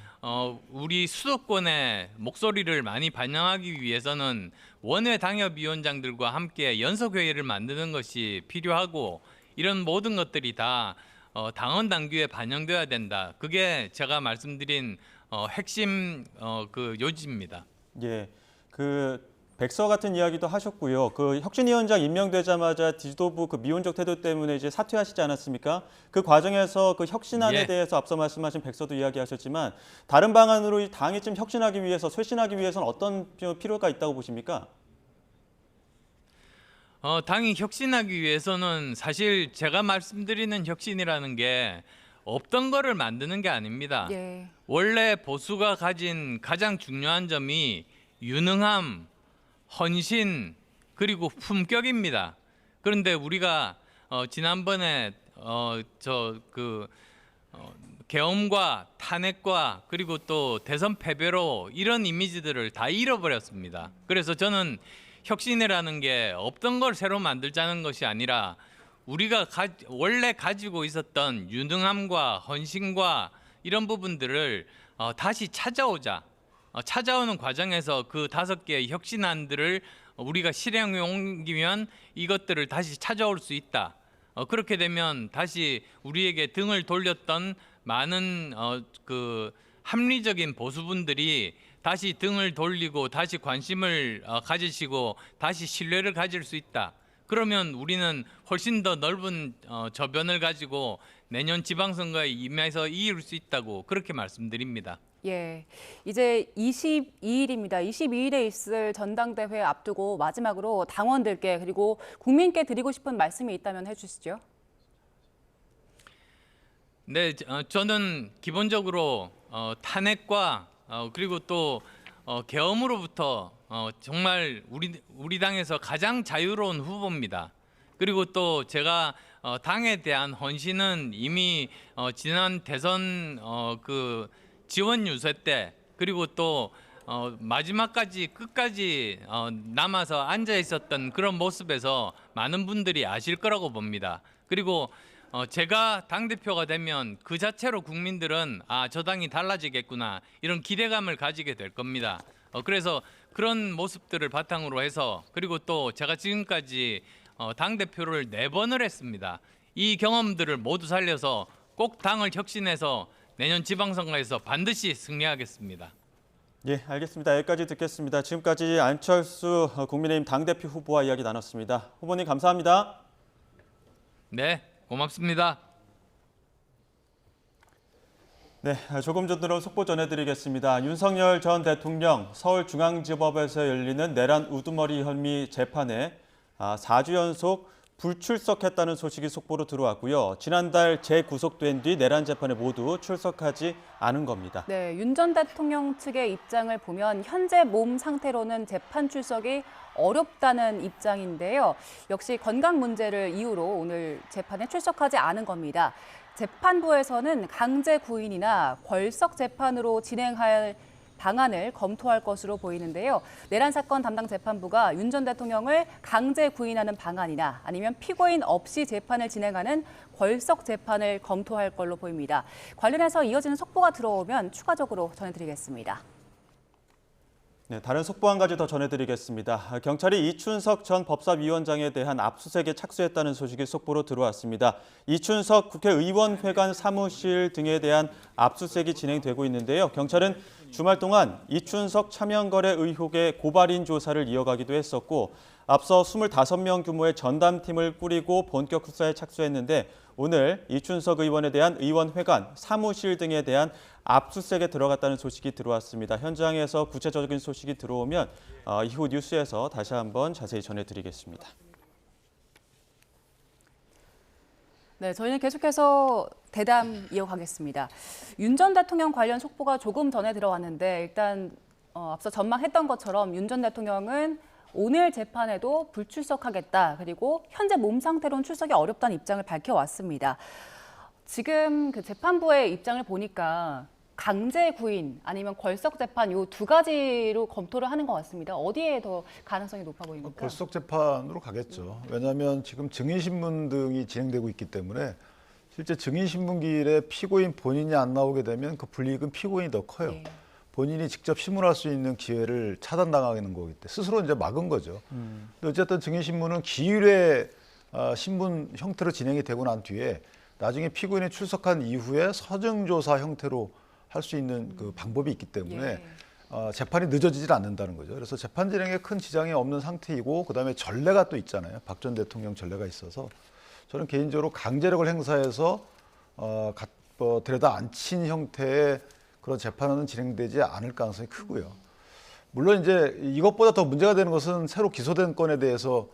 우리 수도권의 목소리를 많이 반영하기 위해서는 원외 당협위원장들과 함께 연석회의를 만드는 것이 필요하고 이런 모든 것들이 다 당원 당규에 반영돼야 된다. 그게 제가 말씀드린 핵심 그 요지입니다. 예, 백서 같은 이야기도 하셨고요. 그 혁신위원장 임명되자마자 지도부 그 미온적 태도 때문에 이제 사퇴하시지 않았습니까? 그 과정에서 그 혁신안에 예. 대해서 앞서 말씀하신 백서도 이야기하셨지만 다른 방안으로 이 당이 좀 혁신하기 위해서 쇄신하기 위해서는 어떤 필요가 있다고 보십니까? 당이 혁신하기 위해서는 사실 제가 말씀드리는 혁신이라는 게 없던 거를 만드는 게 아닙니다. 예. 원래 보수가 가진 가장 중요한 점이 유능함, 헌신, 그리고 품격입니다. 그런데 우리가 지난번에 계엄과 탄핵과 그리고 또 대선 패배로 이런 이미지들을 다 잃어버렸습니다. 그래서 저는 혁신이라는 게 없던 걸 새로 만들자는 것이 아니라 우리가 원래 가지고 있었던 유능함과 헌신과 이런 부분들을 다시 찾아오자. 찾아오는 과정에서 그 5개의 혁신안들을 우리가 실행에 옮기면 이것들을 다시 찾아올 수 있다. 그렇게 되면 다시 우리에게 등을 돌렸던 많은 그 합리적인 보수분들이 다시 등을 돌리고 다시 관심을 가지시고 다시 신뢰를 가질 수 있다. 그러면 우리는 훨씬 더 넓은 저변을 가지고 내년 지방선거에 임해서 이길 수 있다고 그렇게 말씀드립니다. 예, 이제 22일입니다. 22일에 있을 전당대회 앞두고 마지막으로 당원들께 그리고 국민께 드리고 싶은 말씀이 있다면 해주시죠. 네, 저는 기본적으로 탄핵과 그리고 또 계엄으로부터 정말 우리 당에서 가장 자유로운 후보입니다. 그리고 또 제가 당에 대한 헌신은 이미 지난 대선 그 지원 유세 때 그리고 또 마지막까지 끝까지 남아서 앉아 있었던 그런 모습에서 많은 분들이 아실 거라고 봅니다. 그리고 제가 당대표가 되면 그 자체로 국민들은 저 당이 달라지겠구나 이런 기대감을 가지게 될 겁니다. 그래서 그런 모습들을 바탕으로 해서 그리고 또 제가 지금까지 당대표를 4번을 했습니다. 이 경험들을 모두 살려서 꼭 당을 혁신해서 내년 지방선거에서 반드시 승리하겠습니다. 예, 알겠습니다. 여기까지 듣겠습니다. 지금까지 안철수 국민의힘 당대표 후보와 이야기 나눴습니다. 후보님 감사합니다. 네, 고맙습니다. 네, 조금 전 들어온 속보 전해드리겠습니다. 윤석열 전 대통령 서울중앙지법에서 열리는 내란 우두머리 혐의 재판에 4주 연속 불출석했다는 소식이 속보로 들어왔고요. 지난달 재구속된 뒤 내란 재판에 모두 출석하지 않은 겁니다. 네, 윤 전 대통령 측의 입장을 보면 현재 몸 상태로는 재판 출석이 어렵다는 입장인데요. 역시 건강 문제를 이유로 오늘 재판에 출석하지 않은 겁니다. 재판부에서는 강제 구인이나 벌석 재판으로 진행할 방안을 검토할 것으로 보이는데요. 내란 사건 담당 재판부가 윤 전 대통령을 강제 구인하는 방안이나 아니면 피고인 없이 재판을 진행하는 벌석 재판을 검토할 걸로 보입니다. 관련해서 이어지는 속보가 들어오면 추가적으로 전해드리겠습니다. 네, 다른 속보 한 가지 더 전해드리겠습니다. 경찰이 이춘석 전 법사위원장에 대한 압수수색에 착수했다는 소식이 속보로 들어왔습니다. 이춘석 국회의원회관 사무실 등에 대한 압수수색이 진행되고 있는데요. 경찰은 주말 동안 이춘석 차명거래 의혹의 고발인 조사를 이어가기도 했었고 앞서 25명 규모의 전담팀을 꾸리고 본격 수사에 착수했는데 오늘 이춘석 의원에 대한 의원회관, 사무실 등에 대한 압수수색에 들어갔다는 소식이 들어왔습니다. 현장에서 구체적인 소식이 들어오면 이후 뉴스에서 다시 한번 자세히 전해드리겠습니다. 네, 저희는 계속해서 대담 이어가겠습니다. 윤 전 대통령 관련 속보가 조금 전에 들어왔는데 일단 앞서 전망했던 것처럼 윤 전 대통령은 오늘 재판에도 불출석하겠다. 그리고 현재 몸 상태로는 출석이 어렵다는 입장을 밝혀왔습니다. 지금 그 재판부의 입장을 보니까 강제 구인 아니면 벌석 재판 이 2가지로 검토를 하는 것 같습니다. 어디에 더 가능성이 높아 보입니까? 벌석 재판으로 가겠죠. 왜냐하면 지금 증인신문 등이 진행되고 있기 때문에 실제 증인신문길에 피고인 본인이 안 나오게 되면 그 불이익은 피고인이 더 커요. 네. 본인이 직접 신문할 수 있는 기회를 차단당하는 거기 때문에 스스로 이제 막은 거죠. 근데 어쨌든 증인신문은 기일의 신문 형태로 진행이 되고 난 뒤에 나중에 피고인이 출석한 이후에 서증조사 형태로 할 수 있는 그 방법이 있기 때문에 재판이 늦어지질 않는다는 거죠. 그래서 재판 진행에 큰 지장이 없는 상태이고 그다음에 전례가 또 있잖아요. 박 전 대통령 전례가 있어서 저는 개인적으로 강제력을 행사해서 들여다 앉힌 형태의 그런 재판은 진행되지 않을 가능성이 크고요. 물론 이제 이것보다 더 문제가 되는 것은 새로 기소된 건에 대해서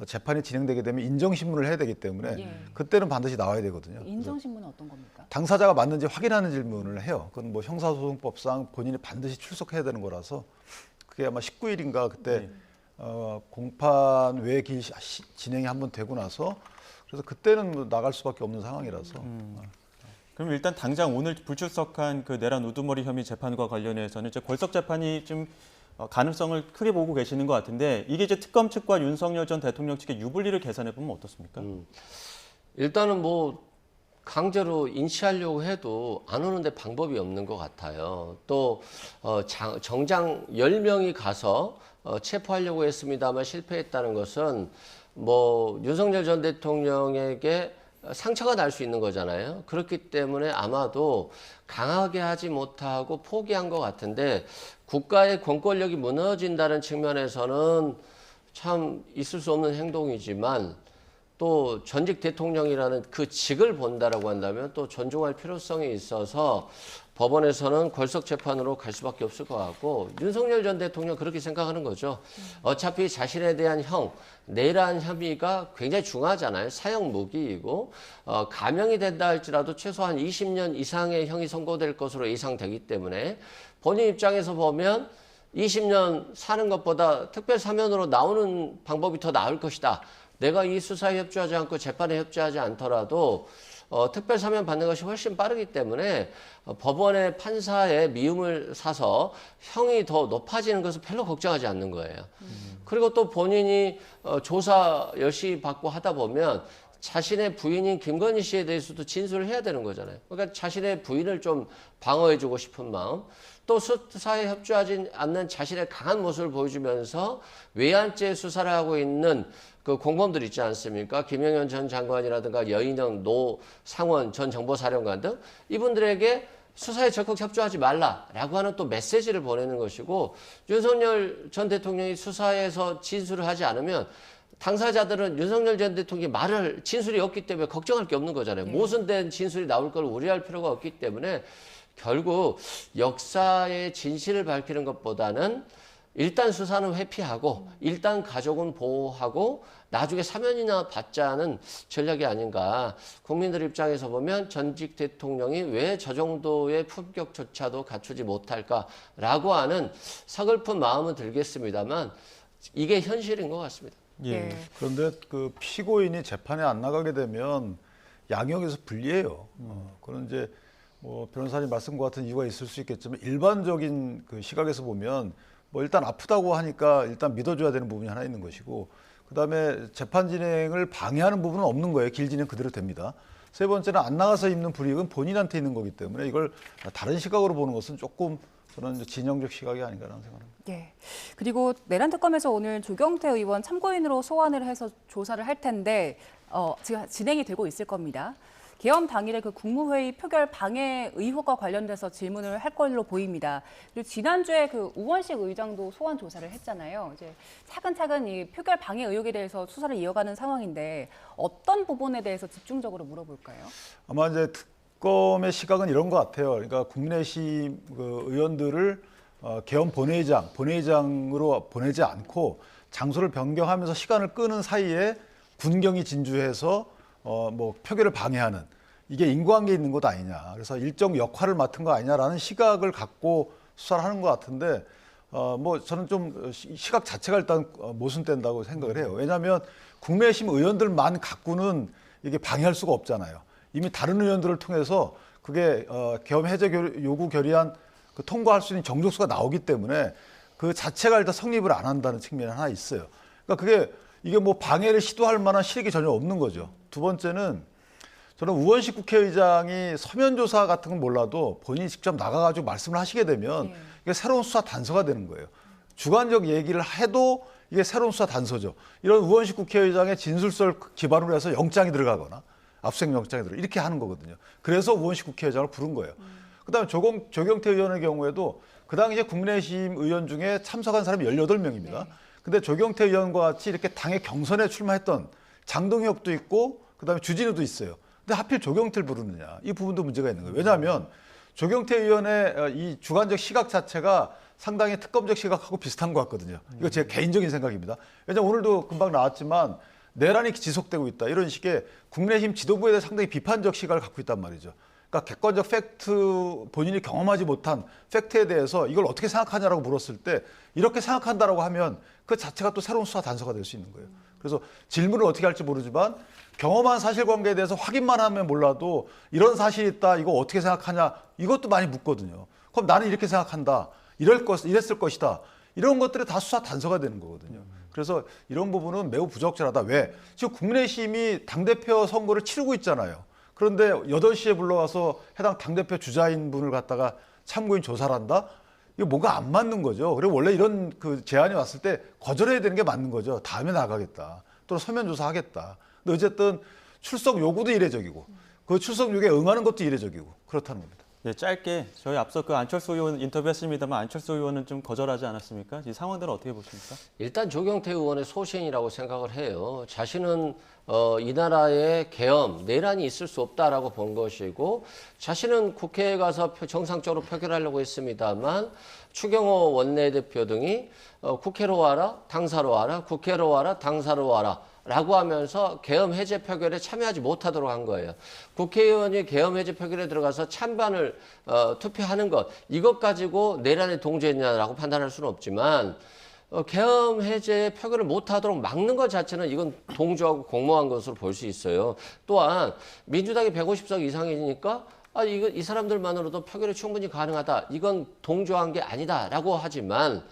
재판이 진행되게 되면 인정신문을 해야 되기 때문에 예. 그때는 반드시 나와야 되거든요. 인정신문은 어떤 겁니까? 당사자가 맞는지 확인하는 질문을 해요. 그건 뭐 형사소송법상 본인이 반드시 출석해야 되는 거라서 그게 아마 19일인가 그때 공판 외 진행이 한번 되고 나서 그래서 그때는 뭐 나갈 수밖에 없는 상황이라서. 그럼 일단 당장 오늘 불출석한 그 내란 우두머리 혐의 재판과 관련해서는 이제 골석 재판이 좀 가능성을 크게 보고 계시는 것 같은데 이게 이제 특검 측과 윤석열 전 대통령 측의 유불리를 계산해 보면 어떻습니까? 일단은 뭐 강제로 인치하려고 해도 안 오는데 방법이 없는 것 같아요. 또 정장 10명이 가서 체포하려고 했습니다만 실패했다는 것은 뭐 윤석열 전 대통령에게 상처가 날 수 있는 거잖아요. 그렇기 때문에 아마도 강하게 하지 못하고 포기한 것 같은데 국가의 권권력이 무너진다는 측면에서는 참 있을 수 없는 행동이지만 또 전직 대통령이라는 그 직을 본다라고 한다면 또 존중할 필요성이 있어서 법원에서는 골석 재판으로 갈 수밖에 없을 것 같고 윤석열 전 대통령 그렇게 생각하는 거죠. 어차피 자신에 대한 내란 혐의가 굉장히 중하잖아요. 사형 무기이고 감형이 된다 할지라도 최소한 20년 이상의 형이 선고될 것으로 예상되기 때문에 본인 입장에서 보면 20년 사는 것보다 특별 사면으로 나오는 방법이 더 나을 것이다. 내가 이 수사에 협조하지 않고 재판에 협조하지 않더라도 특별 사면 받는 것이 훨씬 빠르기 때문에 법원의 판사의 미움을 사서 형이 더 높아지는 것을 별로 걱정하지 않는 거예요. 그리고 또 본인이 조사 열심히 받고 하다 보면 자신의 부인인 김건희 씨에 대해서도 진술을 해야 되는 거잖아요. 그러니까 자신의 부인을 좀 방어해주고 싶은 마음, 또 수사에 협조하지 않는 자신의 강한 모습을 보여주면서 외환죄 수사를 하고 있는 그 공범들 있지 않습니까? 김영현 전 장관이라든가 여인영, 노상원 전 정보사령관 등 이분들에게 수사에 적극 협조하지 말라라고 하는 또 메시지를 보내는 것이고 윤석열 전 대통령이 수사에서 진술을 하지 않으면 당사자들은 윤석열 전 대통령이 진술이 없기 때문에 걱정할 게 없는 거잖아요. 모순된 진술이 나올 걸 우려할 필요가 없기 때문에 결국 역사의 진실을 밝히는 것보다는 일단 수사는 회피하고 일단 가족은 보호하고 나중에 사면이나 받자는 전략이 아닌가. 국민들 입장에서 보면 전직 대통령이 왜 저 정도의 품격조차도 갖추지 못할까라고 하는 서글픈 마음은 들겠습니다만 이게 현실인 것 같습니다. 예. 그런데 그 피고인이 재판에 안 나가게 되면 양형에서 불리해요. 그런 이제 뭐 변호사님 말씀과 같은 이유가 있을 수 있겠지만 일반적인 그 시각에서 보면 뭐 일단 아프다고 하니까 일단 믿어줘야 되는 부분이 하나 있는 것이고 그다음에 재판 진행을 방해하는 부분은 없는 거예요. 길 진행 그대로 됩니다. 세 번째는 안 나가서 입는 불이익은 본인한테 있는 거기 때문에 이걸 다른 시각으로 보는 것은 조금 저는 진영적 시각이 아닌가라는 생각합니다. 예. 그리고 내란 특검에서 오늘 조경태 의원 참고인으로 소환을 해서 조사를 할 텐데 지금 진행이 되고 있을 겁니다. 개엄 당일에 그 국무회의 표결 방해 의혹과 관련돼서 질문을 할 걸로 보입니다. 그리고 지난주에 그 우원식 의장도 소환 조사를 했잖아요. 이제 차근차근 이 표결 방해 의혹에 대해서 수사를 이어가는 상황인데 어떤 부분에 대해서 집중적으로 물어볼까요? 아마 이제 특검의 시각은 이런 것 같아요. 그러니까 국민의힘 그 의원들을 개헌 본회의장으로 보내지 않고 장소를 변경하면서 시간을 끄는 사이에 군경이 진주해서 뭐 표결을 방해하는 이게 인과관계 있는 것 아니냐. 그래서 일정 역할을 맡은 거 아니냐라는 시각을 갖고 수사를 하는 것 같은데 뭐 저는 좀 시각 자체가 일단 모순된다고 생각을 해요. 왜냐하면 국민의힘 의원들만 갖고는 이게 방해할 수가 없잖아요. 이미 다른 의원들을 통해서 그게 계엄 해제 요구 결의안 통과할 수 있는 정족수가 나오기 때문에 그 자체가 일단 성립을 안 한다는 측면이 하나 있어요. 그러니까 이게 뭐 방해를 시도할 만한 실익이 전혀 없는 거죠. 두 번째는 저는 우원식 국회의장이 서면 조사 같은 건 몰라도 본인이 직접 나가가지고 말씀을 하시게 되면 이게 새로운 수사 단서가 되는 거예요. 주관적 얘기를 해도 이게 새로운 수사 단서죠. 이런 우원식 국회의장의 진술서를 기반으로 해서 영장이 들어가거나 압수수색 영장이 들어가 이렇게 하는 거거든요. 그래서 우원식 국회의장을 부른 거예요. 그다음에 조경태 의원의 경우에도 그 당시에 국민의힘 의원 중에 참석한 사람이 18명입니다. 근데 조경태 의원과 같이 이렇게 당의 경선에 출마했던 장동혁도 있고 그다음에 주진우도 있어요. 근데 하필 조경태를 부르느냐. 이 부분도 문제가 있는 거예요. 왜냐하면 조경태 의원의 이 주관적 시각 자체가 상당히 특검적 시각하고 비슷한 것 같거든요. 이거 제 개인적인 생각입니다. 왜냐하면 오늘도 금방 나왔지만 내란이 지속되고 있다. 이런 식의 국민의힘 지도부에 대해 상당히 비판적 시각을 갖고 있단 말이죠. 그러니까 객관적 팩트, 본인이 경험하지 못한 팩트에 대해서 이걸 어떻게 생각하냐라고 물었을 때 이렇게 생각한다라고 하면 그 자체가 또 새로운 수사 단서가 될 수 있는 거예요. 그래서 질문을 어떻게 할지 모르지만 경험한 사실관계에 대해서 확인만 하면 몰라도 이런 사실이 있다, 이거 어떻게 생각하냐, 이것도 많이 묻거든요. 그럼 나는 이렇게 생각한다, 이랬을 것이다. 이런 것들이 다 수사 단서가 되는 거거든요. 그래서 이런 부분은 매우 부적절하다. 왜? 지금 국민의힘이 당대표 선거를 치르고 있잖아요. 그런데 8시에 불러와서 해당 당대표 주자인 분을 갖다가 참고인 조사를 한다? 이거 뭔가 안 맞는 거죠. 그리고 원래 이런 그 제안이 왔을 때 거절해야 되는 게 맞는 거죠. 다음에 나가겠다. 또는 서면 조사하겠다. 근데 어쨌든 출석 요구도 이례적이고 그 출석 요구에 응하는 것도 이례적이고 그렇다는 겁니다. 예, 짧게 저희 앞서 그 안철수 의원 인터뷰했습니다만 안철수 의원은 좀 거절하지 않았습니까? 이 상황들은 어떻게 보십니까? 일단 조경태 의원의 소신이라고 생각을 해요. 자신은 이 나라에 계엄, 내란이 있을 수 없다라고 본 것이고 자신은 국회에 가서 정상적으로 표결하려고 했습니다만 추경호 원내대표 등이 국회로 와라, 당사로 와라, 국회로 와라, 당사로 와라 라고 하면서 계엄 해제 표결에 참여하지 못하도록 한 거예요. 국회의원이 계엄 해제 표결에 들어가서 찬반을 투표하는 것, 이것 가지고 내란에 동조했냐라고 판단할 수는 없지만 계엄 해제 표결을 못하도록 막는 것 자체는 이건 동조하고 공모한 것으로 볼 수 있어요. 또한 민주당이 150석 이상이니까 이 사람들만으로도 표결이 충분히 가능하다. 이건 동조한 게 아니다라고 하지만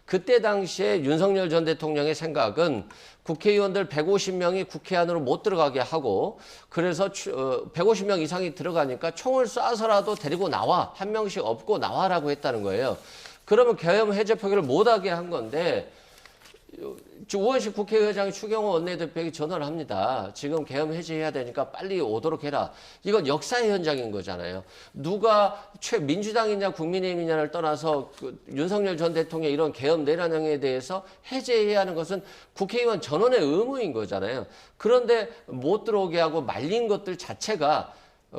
그때 당시에 윤석열 전 대통령의 생각은 국회의원들 150명이 국회 안으로 못 들어가게 하고 그래서 150명 이상이 들어가니까 총을 쏴서라도 데리고 나와. 한 명씩 업고 나와라고 했다는 거예요. 그러면 계엄 해제 표결을 못하게 한 건데 우원식 국회의장이 추경호 원내대표에게 전화를 합니다. 지금 계엄 해제해야 되니까 빨리 오도록 해라. 이건 역사의 현장인 거잖아요. 누가 민주당이냐 국민의힘이냐를 떠나서 윤석열 전 대통령의 이런 계엄 내란행위에 대해서 해제해야 하는 것은 국회의원 전원의 의무인 거잖아요. 그런데 못 들어오게 하고 말린 것들 자체가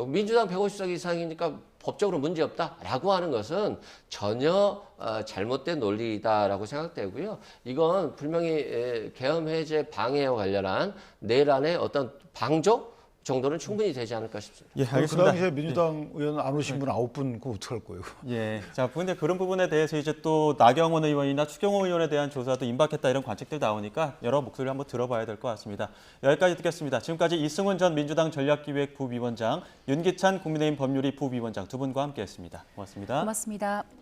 민주당 150석 이상이니까 법적으로 문제없다라고 하는 것은 전혀 잘못된 논리다라고 생각되고요. 이건 분명히 계엄 해제 방해와 관련한 내란의 어떤 방조 정도는 충분히 되지 않을까 싶습니다. 예, 그 알겠습니다. 당시에 민주당 의원 안 오신 분 9분 그거 어떡할 거예요? 예. 자, 근데 그런 부분에 대해서 이제 또 나경원 의원이나 추경호 의원에 대한 조사도 임박했다 이런 관측들 나오니까 여러 목소리를 한번 들어봐야 될 것 같습니다. 여기까지 듣겠습니다. 지금까지 이승훈 전 민주당 전략기획 부위원장, 윤기찬 국민의힘 법률위 부위원장 두 분과 함께했습니다. 고맙습니다. 고맙습니다.